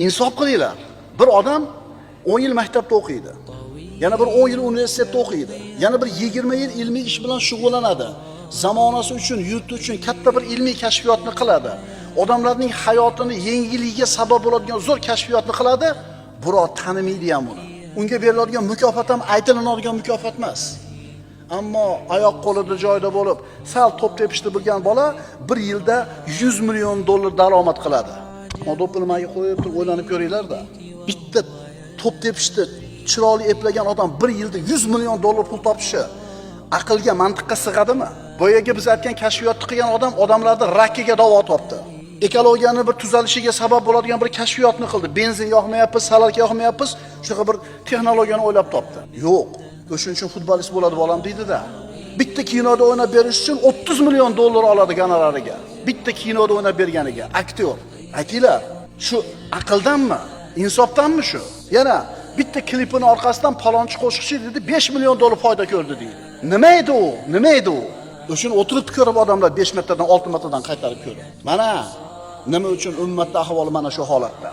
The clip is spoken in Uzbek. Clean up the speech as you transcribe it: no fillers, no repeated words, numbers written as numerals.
Insof qilinglar. Bir odam 10 yil maktabda o'qiydi. Yana bir 10 yil universitetda o'qiydi. Yana bir 20 yil ilmiy ish bilan shug'ullanadi. Zamonasi uchun, yurti uchun katta bir ilmiy kashfiyotni qiladi. Odamlarning hayotini yengilligiga sabab bo'ladigan zo'r kashfiyotni qiladi. Birov tanimaydi ham uni. Unga beriladigan mukofot ham aytilinadigan mukofot emas. Ammo oyoq qo'lida joyida bo'lib, sal top tepishni bilgan bola 1 yilda 100 million dollar daromad qiladi. Modopilmaga qo'yib turib o'ylanib ko'ringlar-da. Bitta top tepishni chiroyli eplagan odam 1 yilda 100 million dollar pul topishi aqlga, mantiqqa sig'adimi? Boyaga biz aytgan kashfiyotni qilgan odam odamlarning rakiga davo topdi. Ekologiyani bir tuzalishiga sabab bo'ladigan bir kashfiyotni qildi. Benzin yoqmayapmiz, salarka yoqmayapmiz, shunaqa bir texnologiyani o'ylab topdi. Yo'q, o'shuning uchun futbolist bo'ladi bolam deydi-da. Bitta kinoda o'ynab berish uchun 30 million dollar oladi gonorariga. Bitta kinoda o'ynab berganiga aktyor. Aytinglar, shu aqldanmi? Insofdanmi shu? Yana bitta klipini orqasidan palonchi qo'shiqchi dedi 5 million dollar foyda ko'rdi deydi. Nima edi u? Nima edi u? O'shuni o'tirib ko'rib odamlar 5 martadan 6 martadan qaytarib ko'rdi. Mana nima uchun ummatning ahvoli mana shu holatda.